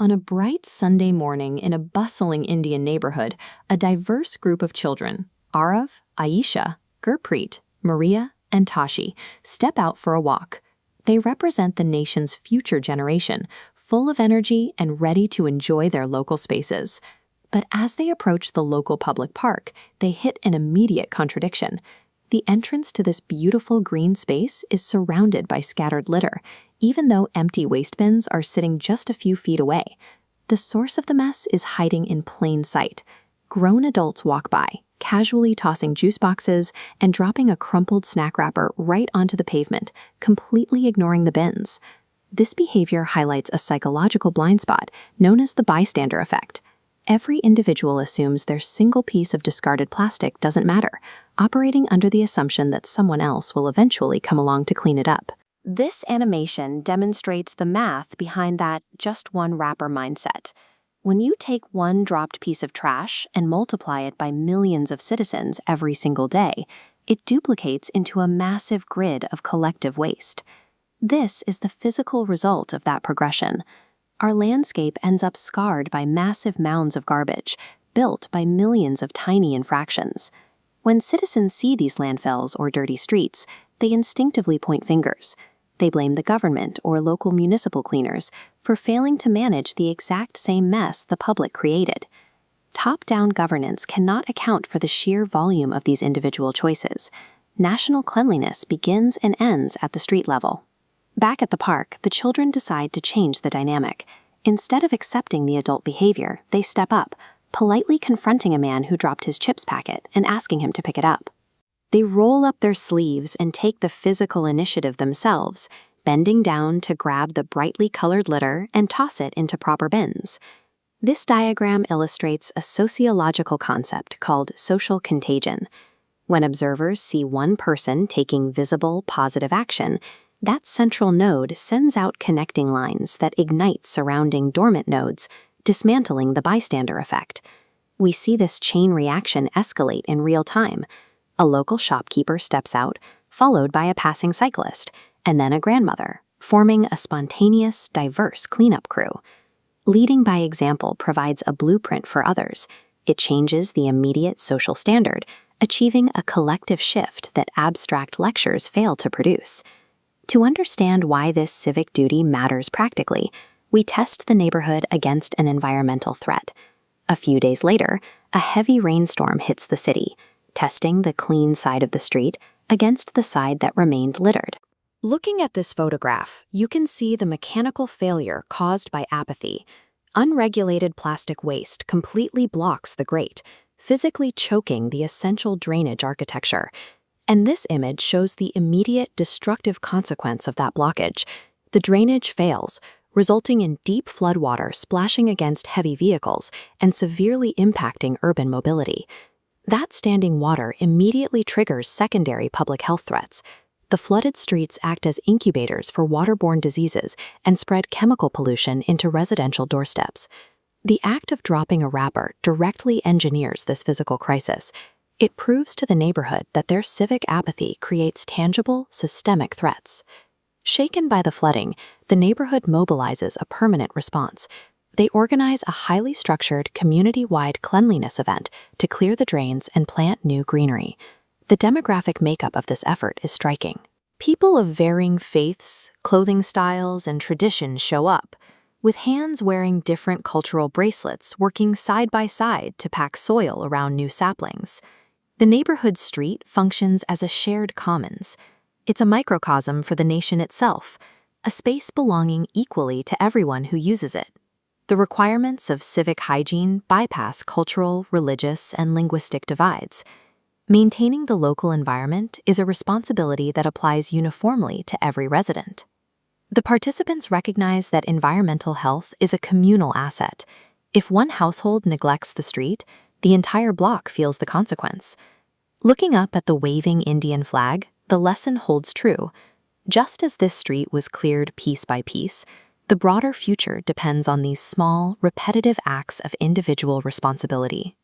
On a bright Sunday morning in a bustling Indian neighborhood, a diverse group of children, Arav, Aisha, Gurpreet, Maria, and Tashi, step out for a walk. They represent the nation's future generation, full of energy and ready to enjoy their local spaces. But as they approach the local public park, they hit an immediate contradiction. The entrance to this beautiful green space is surrounded by scattered litter, even though empty waste bins are sitting just a few feet away. The source of the mess is hiding in plain sight. Grown adults walk by, casually tossing juice boxes and dropping a crumpled snack wrapper right onto the pavement, completely ignoring the bins. This behavior highlights a psychological blind spot known as the bystander effect. Every individual assumes their single piece of discarded plastic doesn't matter, operating under the assumption that someone else will eventually come along to clean it up. This animation demonstrates the math behind that just one wrapper mindset. When you take one dropped piece of trash and multiply it by millions of citizens every single day, it duplicates into a massive grid of collective waste. This is the physical result of that progression. Our landscape ends up scarred by massive mounds of garbage, built by millions of tiny infractions. When citizens see these landfills or dirty streets, they instinctively point fingers. They blame the government or local municipal cleaners for failing to manage the exact same mess the public created. Top-down governance cannot account for the sheer volume of these individual choices. National cleanliness begins and ends at the street level. Back at the park, the children decide to change the dynamic. Instead of accepting the adult behavior, they step up, politely confronting a man who dropped his chips packet and asking him to pick it up. They roll up their sleeves and take the physical initiative themselves, bending down to grab the brightly colored litter and toss it into proper bins. This diagram illustrates a sociological concept called social contagion. When observers see one person taking visible, positive action, that central node sends out connecting lines that ignite surrounding dormant nodes, dismantling the bystander effect. We see this chain reaction escalate in real time. A local shopkeeper steps out, followed by a passing cyclist, and then a grandmother, forming a spontaneous, diverse cleanup crew. Leading by example provides a blueprint for others. It changes the immediate social standard, achieving a collective shift that abstract lectures fail to produce. To understand why this civic duty matters practically, we test the neighborhood against an environmental threat. A few days later, a heavy rainstorm hits the city, testing the clean side of the street against the side that remained littered. Looking at this photograph, you can see the mechanical failure caused by apathy. Unregulated plastic waste completely blocks the grate, physically choking the essential drainage architecture. And this image shows the immediate destructive consequence of that blockage. The drainage fails, resulting in deep floodwater splashing against heavy vehicles and severely impacting urban mobility. That standing water immediately triggers secondary public health threats. The flooded streets act as incubators for waterborne diseases and spread chemical pollution into residential doorsteps. The act of dropping a wrapper directly engineers this physical crisis. It proves to the neighborhood that their civic apathy creates tangible, systemic threats. Shaken by the flooding, the neighborhood mobilizes a permanent response. They organize a highly structured, community-wide cleanliness event to clear the drains and plant new greenery. The demographic makeup of this effort is striking. People of varying faiths, clothing styles, and traditions show up, with hands wearing different cultural bracelets working side by side to pack soil around new saplings. The neighborhood street functions as a shared commons. It's a microcosm for the nation itself, a space belonging equally to everyone who uses it. The requirements of civic hygiene bypass cultural, religious, and linguistic divides. Maintaining the local environment is a responsibility that applies uniformly to every resident. The participants recognize that environmental health is a communal asset. If one household neglects the street, the entire block feels the consequence. Looking up at the waving Indian flag, the lesson holds true. Just as this street was cleared piece by piece, the broader future depends on these small, repetitive acts of individual responsibility.